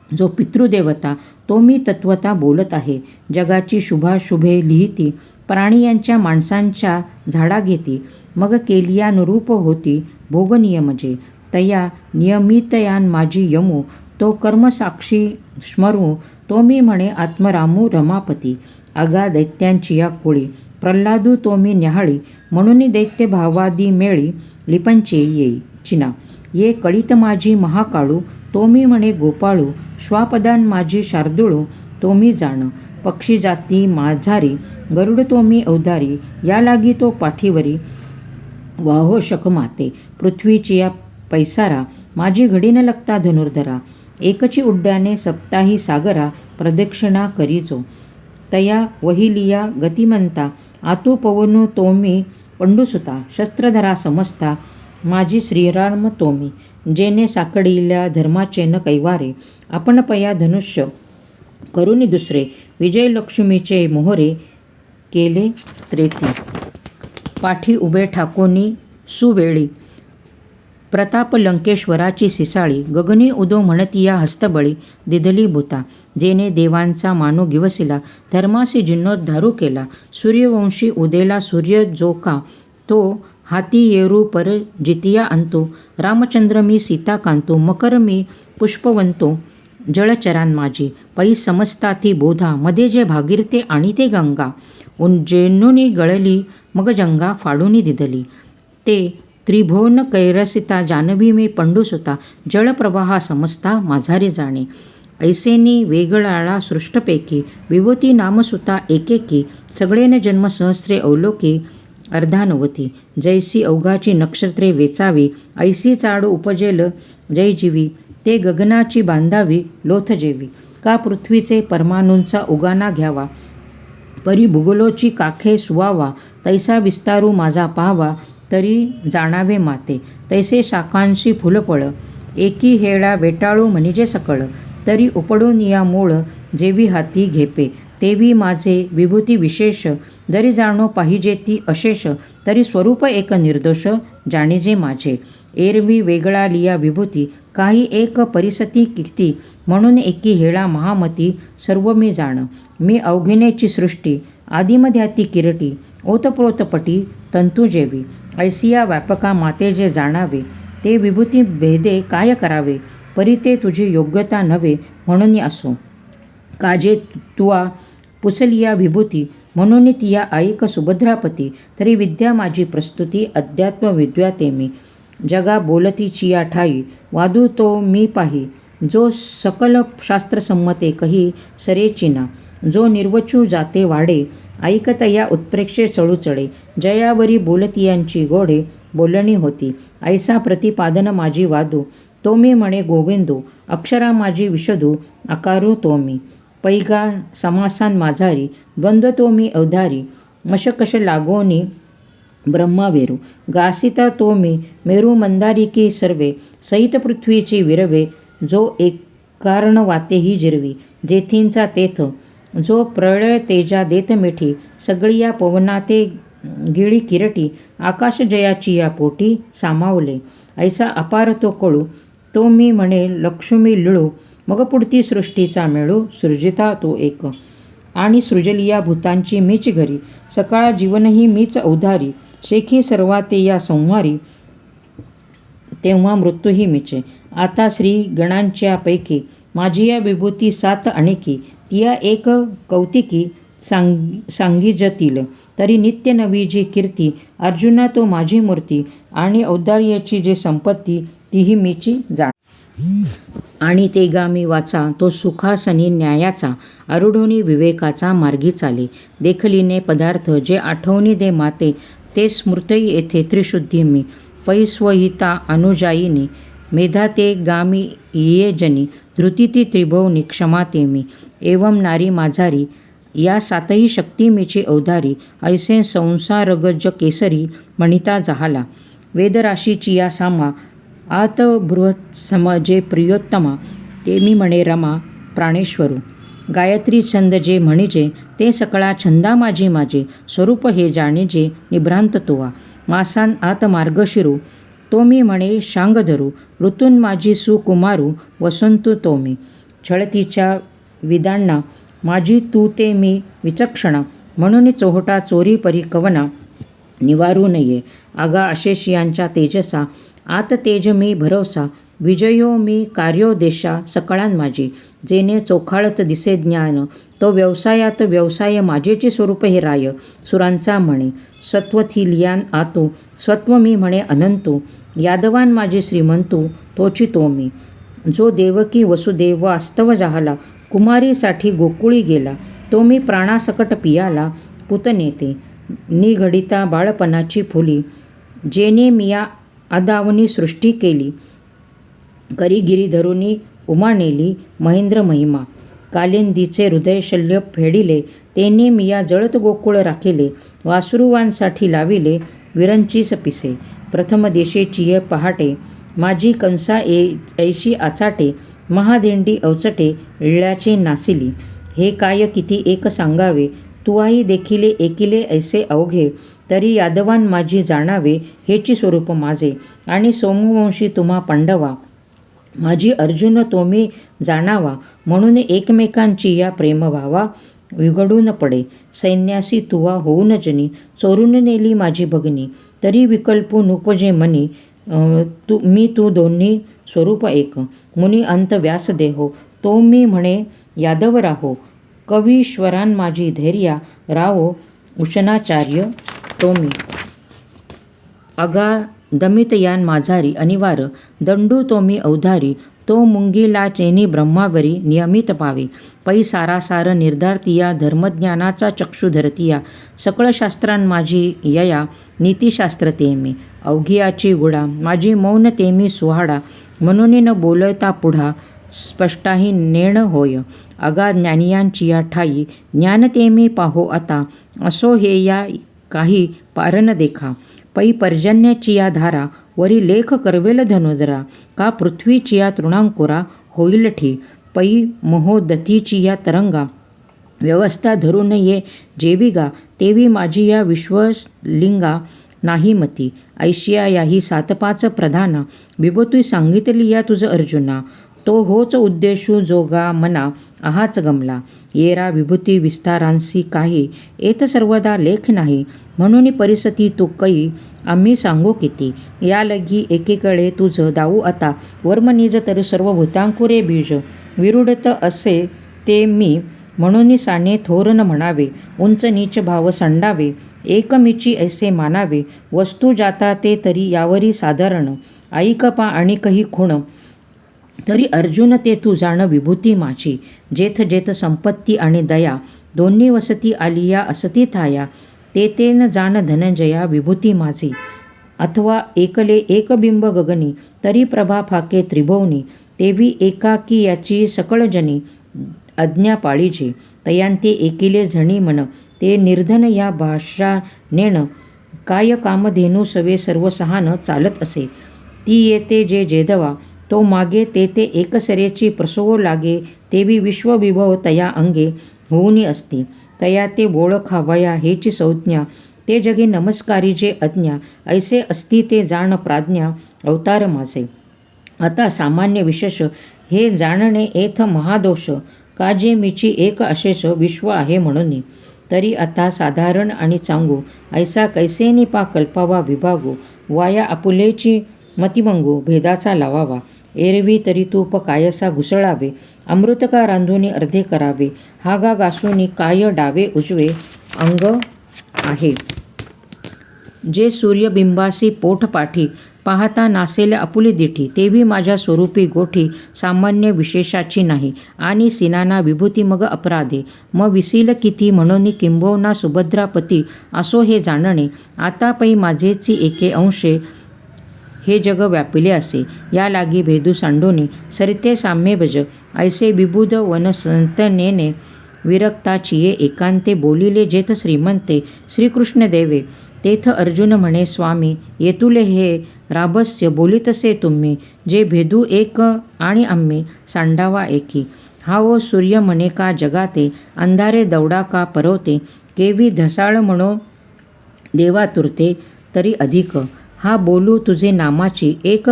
जो पितृदेवता, तो मी तत्वता बोलत आहे, जगाची शुभाशुभे लिहिती, प्राणी यांच्या माणसांच्या झाडा घेती, मग केलियानुरूप होती भोगनियमजे, तया नियमितयान माझी यमो, तो कर्मसाक्षी स्मरू, तो मी म्हणे आत्मरामू रमापती, अगा दैत्यांची या कोळी, प्रल्हादू तो मी न्याहाळी, म्हणून दैत्य भावादी मेळी, लिपंचे येई चिना, ये कळीत माझी महाकाळू, तो मी म्हणे गोपाळू, श्वापदान माझी शार्दूळू, तो मी जाण, पक्षी जाती माझारी, गरुड तो मी अवधारी, या लागी तो पाठीवरी, वाहो शकमाते, पृथ्वीची या पैसारा, माझी घडी न लगता धनुर्धरा, एकची उड्डाणे सप्ताही सागरा, प्रदक्षिणा करीचो, तया वहिलिया गतिमंता, आतू पवनू तो मी पंडुसुता, शस्त्रधरा समजता, माझी श्रीराम तो मी, जेने साकडील्या धर्माचे न कैवारे, आपण पया धनुष्य करुनी दुसरे, विजयलक्ष्मीचे मोहरे केले त्रेती, पाठी उभे ठाकोनी सुवेळी, प्रताप लंकेश्वराची सिसाळी, गगनी उदो म्हणतिया हस्तबळी, दिदली भूता, जेने देवांचा मानो गिवसिला, धर्मासी जिन्नोद्धारू केला, सूर्यवंशी उदेला सूर्य जोका, तो हाती येरू पर जितिया अंतो, रामचंद्र मी सीता कांतो, मकर मी पुष्पवंतो, जळचरान माझी, पै समजताती बोधा, मध्ये जे भागीरथे आणि ते गंगा, जेनुनी गळली मग जंगा फाडूनी दिदली, ते त्रिभुवन कैरसिता, जानवी मी पंडुसुता, जळप्रवाहा समजता माझारी जाणे, ऐसेनी वेगळाळा सृष्टपैकी, विभूती नामसुता एकेकी, सगळेन जन्म सहस्रे अवलोकी, अर्धानवती, जैसी अवघाची नक्षत्रे वेचावी, ऐसी चाड उपजेल जयजीवी, ते गगनाची बांधावी लोथ जेवी, का पृथ्वीचे परमाणूंचा उगाना घ्यावा, परी भूगोलोची काखे सुवावा, तैसा विस्तारू माझा पाहावा, तरी जाणावे माते, तैसे शाखांशी फुलफळ, एकी हेळा वेटाळू म्हणजे सकळ, तरी उपडून या मूळ जेवी हाती घेपे, तेवी माझे विभूती विशेष, जरी जाणो पाहिजे ती अशेष, तरी स्वरूप एक निर्दोष, जाणीजे माझे. एरवी वेगळा लिया विभूती, काही एक परिसती किती, म्हणून एकी हेळा महामती, सर्व मी जाण. मी अवघिनेची सृष्टी, आदिमध्याती किरटी, ओतप्रोतपटी तंतू जेवी, ऐसिया व्यापका माते जे जाणावे, ते विभूती भेदे काय करावे, परी ते तुझी योग्यता नव्हे, म्हणून असो. काजे तुवा पुसलिया विभूती, म्हणून तिया ऐक सुभद्रापती, तरी विद्या माझी प्रस्तुती, अध्यात्म विद्या ते मी. जगा बोलतीचिया ठाई, वादू तो मी पाही, जो सकल शास्त्रसंमते कही सरेचिना, जो निर्वचू जाते वाडे, ऐकतया उत्प्रेक्षे चळू चढे, जयावरी बोलतियांची गोडे, बोलणी होती. ऐसा प्रतिपादन माझी वादू, तो मी म्हणे गोविंदू, अक्षरा माझी विशदू, आकारू तो मी. पैगा समासान माझारी, द्वंद्व तो मी अवधारी, मशकश लागोनी ब्रह्मावेरू, गासिता तो मी मेरू मंदारिकी सर्वे, सहित पृथ्वीची विरवे, जो एक कारण वातेही जिरवी, जेथींचा तेथ, जो प्रळय तेजा देत मिठी, सगळी या पवनाते गिळी किरटी, आकाश जयाची या पोटी सामावले. ऐसा अपार तो कळू, तो मी म्हणे लक्ष्मी लिळू, मग पुढती सृष्टीचा मेळू, सृजिता तो एक. आणि सृजलिया भूतांची मीच घरी, सकाळ जीवनही मीच अवधारी, शेखी सर्वाते या संहारी, तेव्हा मृत्यूही मीचे. आता श्री गणांच्या पैकी, माझी या विभूती सात अनेकी, तिया एक कौतिकी सांगिजतील, तरी नित्य नवी जी कीर्ती, अर्जुना तो माझी मूर्ती, आणि औदार्याची जे संपत्ती, तीही मीची जाण. आणि ते गामी वाचा, तो सुखासनी न्यायाचा, आरूढोनी विवेकाचा मार्गी चाले, देखलीने पदार्थ जे आठवणी दे माते, ते स्मृतई येथे त्रिशुद्धी मी. पै स्वहिता अनुजायिनी, मेधा ते गामी ये जनी, धृती ती त्रिभुवनी क्षमा ते मी. एवं नारी माझारी, या सातही शक्ती मीची अवधारी, ऐसे संसारगज केसरी, म्हणिता जहाला. वेदराशीची या सामा, आत बृहत समजे प्रियोत्तमा, ते मी म्हणे रमा प्राणेश्वरू. गायत्री छंद जे म्हणिजे, ते सकळा छंदा माझी माझे, स्वरूप हे जाणीजे निभ्रांत तोवा. मासान आत मार्गशिरू, तो मी म्हणे शांगधरू, ऋतून माझी सुकुमारू, वसंतू तो मी. छळतीच्या विदांना, माझी तू ते मी विचक्षणा, म्हणून चोहटा चोरी परी कवना, निवारू नये. आगा अशेषियांच्या तेजसा, आत तेज मी भरवसा, विजयो मी कार्योदेशा सकळान माझी. जेने चोखाळत दिसे ज्ञान, तो व्यवसायात व्यवसाय माझेचे स्वरूप हे राय. सुरांचा म्हणे सत्वथिलियान आतो, सत्व मी म्हणे अनंतो, यादवान माझे श्रीमंतू, तोची तो मी. जो देवकी वसुदेव वास्तव जाहला, कुमारीसाठी गोकुळी गेला, तो मी प्राणासकट पियाला, पुतनेते निघडिता बाळपणाची फुली, जेने मिया आदावनी सृष्टी केली, करी गिरीधरुनी उमा नेली, महेंद्र महिमा. कालिंदीचे हृदय शल्य फेडिले, तेने मिया जळत गोकुळ राखिले, वासुरुवांसाठी लाविले विरंचीस पिसे. प्रथम देशेची पहाटे, माझी कंसा ऐशी आचाटे, महादिंडी अवचटे इळ्याचे नासिली. हे काय किती एक सांगावे, तुआही देखिले एकिले ऐसे अवघे, तरी यादवान माझी जाणावे, हेची स्वरूप माझे. आणि सोमवंशी तुम्हा पांडवा, माझी अर्जुन तुम्ही जाणावा, म्हणून एकमेकांची या प्रेमभावा विघडून पडे. सैन्यासी तुवा होऊन जनी, चोरून नेली माझी भगिनी, तरी विकल्पू नुपजे मनी, मी तू दोन्ही स्वरूप एक. मुनी अंत व्यास देहो, तो मी म्हणे यादव राहो, कवीश्वरान माझी धैर्या, राहो उशनाचार्य तो मी. अगा दमितयान माझारी अनिवार, दंडू तो मी अवधारी, तो मुंगीला चेनी ब्रह्मावरी नियमित पावे. पै सारासार निर्धारतिया, धर्मज्ञानाचा चक्षु धरतिया, सकळ शास्त्रां माझी यया, नीतिशास्त्र ते मी. अवघियाची गुडा, माझी मौन ते मी सुहाडा, म्हणून न बोलता पुढा, स्पष्टाही नेण होय. अगा ज्ञानियांची या ठाई, ज्ञान ते मी पाहो आता, असो हे या काही पारन देखा. पै पर्जन्याची या धारा, वरी लेख करवेल धनुधरा, का पृथ्वीचिया तृणांकुरा होईल ठी, पै महोदतीचिया तरंगा, व्यवस्था धरून ये जेविगा, तेवी माझी या विश्वलिंगा नाही मती, ऐशिया याही 7-5 प्रधाना, विभूती सांगितली या तुझ अर्जुना, तो होच उद्देशू जोगा मना आहाच गमला, येरा विभूती विस्तारांसी काही, येत सर्वदा लेख नाही, म्हणून परिस्थिती तू कै, आम्ही सांगू किती, या लगी एकीकडे तुझ दाऊ आता, वर्मनिज तर सर्व भूतांकुरे बीज, विरुडत असे ते मी, म्हणून साने थोर न म्हणावे, उंच नीच भाव संडावे, एकमीची ऐसे मानावे, वस्तू जाता ते तरी यावरी साधारण, ऐक पा आणि कही खुण, तरी अर्जुन ते तू जाण विभूती माझी, जेथ जेथ संपत्ती आणि दया, दोन्ही वसती आलिया असती थाया, ते न जाण धनंजया विभूती माझी, अथवा एकले एक बिंब गगनी, तरी प्रभा फाके त्रिभुवनी, तेवी एकाकी याची सकळ जनी, अज्ञा पाळीजे, तयांते एकिले झणी मन, ते निर्धन या भाषा नेण, काय कामधेनू सवे सर्व सहान चालत असे, ती येते जे जेदवा, तो मागे ते एकसरेची प्रसवो लागे, तेवी विश्वविभव तया अंगे होऊनी असती, तया ते बोळ खावया हेची संज्ञा, ते जगे नमस्कारी जे अज्ञा, ऐसे असती ते जाण प्राज्ञा अवतार माझे, आता सामान्य विशेष हे जाणणे एथ महादोष, काजे मीची एक अशेष विश्व आहे म्हणून, तरी आता साधारण आणि चांगू, ऐसा कैसेनी पा कल्पावा विभागू, वाया आपुलेची मतिमंगू, भेदाचा लावावा, एरवी तरी तूप कायसा घुसळावे, अमृत का रांधुनी अर्धे करावे, हागा घासूनी काय डावे उजवे अंग आहे, जे सूर्यबिंबासी पोट पाठी, पाहता नासेल आपुली दिठी, तेवी माझ्या स्वरूपी गोठी, सामान्य विशेषाची नाही, आणि सिनाना विभूती मग अपराधे, मग विसील किती, म्हणून किंबहुना सुभद्रापती, असो हे जाणणे, आता पै माझेची एके अंशे, हे जग व्यापिले असे, या लागी भेदू सांडोनी, सरिते साम्ये भज, ऐसे विबुध वन संतनेने, विरक्ताचिये एकांते, बोलिले जेथ श्रीमंते श्रीकृष्ण देवे, तेथ अर्जुन म्हणे स्वामी, येतुले हे राभस्य बोलितसे तुम्ही, जे भेदू एक आणि आम्ही सांडावा एकी, हा ओ सूर्य म्हणे का जगाते, अंधारे दौडा का परवते, केवी धसाळ म्हणो देवा तुरते, तरी अधिक, हा बोलू तुझे नामाची एक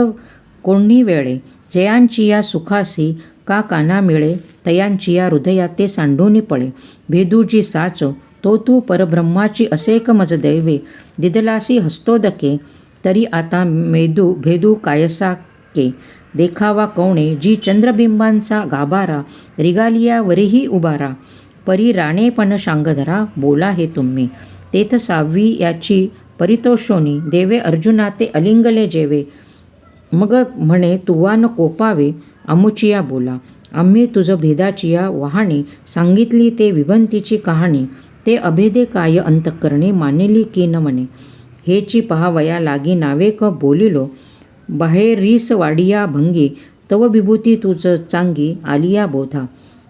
कोणी वेळे, जयांची या सुखासी का काना मिळे, तयांची या हृदयात ते सांडूनी पळे, भेदूजी साच तो तू परब्रह्माची असेक मज दैवे, दिदलासी हस्तोदके, तरी आता भेदू कायसा के, देखावा कवणे जी चंद्रबिंबांचा गाभारा, रिगालिया वरीही उभारा, परी राणेपण शांगधरा, बोला हे तुम्ही, तेथ 6वी याची परितोषोनी, देवे अर्जुना ते अलिंगले जेवे, मग म्हणे तुवा न कोपावे, अमुचिया बोला, आम्ही तुझ भेदाचिया वहाणी, सांगितली ते विभंतीची कहाणी, ते अभेदे काय अंतःकरणे, मानिली की न म्हणे, हेची पहावया लागी नावे क बोलिलो, बाहेरीस वाडिया भंगी, तव विभूती तुझ चांगी, आलिया बोधा,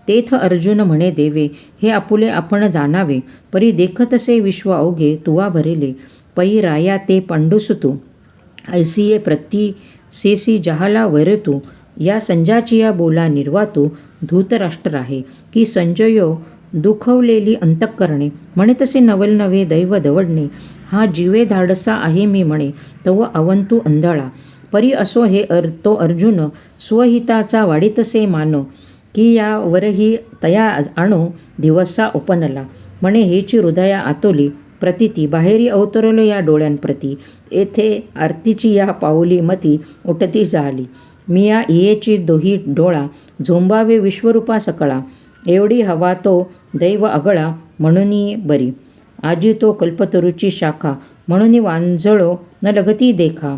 तेथ अर्जुन म्हणे देवे, हे आपुले आपण जाणावे, परी देखतसे विश्व अवघे, तुवा भरेले, पै राया ते पांडुसुतू, ऐसिये प्रती सेसी जहाला वैरतू, या संजाचिया बोला निर्वातू, धूतराष्ट्र आहे की संजयो दुखवलेली अंतःकरणे, म्हणे तसे नवल नवे दैव दवडणे, हा जीवे धाडसा आहे मी म्हणे, तव अवंतू अंधळा, परी असो हे तो अर्जुन, स्वहिताचा वाढीतसे मानो, की यावरही तया आणो दिवसा उपनला, म्हणे हेची हृदया आतोली, प्रतीती बाहेरी अवतरलो या डोळ्यांप्रती, येथे आरतीची या पाऊली मती उठती झाली, मिया इयेची दोही डोळा, झोंबावे विश्वरूपा सकळा, एवढी हवा तो दैव अगळा, म्हणून बरी, आजी तो कल्पतरूची शाखा, म्हणून वांजळो न लगती देखा,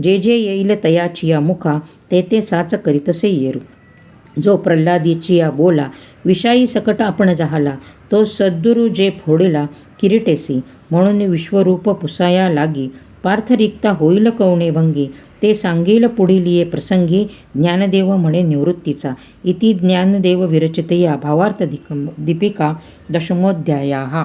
जे जे येईल तयाचिया मुखा, ते साच करीतसे येरू, जो प्रल्हादीचिया बोला, विषाई सकट आपण जाहला, तो सद्गुरु जे फोडिला किरीटेसी, म्हणून विश्वरूप पुसाया लागी, पार्थ रिक्ता होईल कवणे भंगी, ते सांगेल पुढील ये प्रसंगी, ज्ञानदेव म्हणे निवृत्तीचा, इति ज्ञानदेव विरचितया भावार्थ दीपिका 10मोऽध्यायः।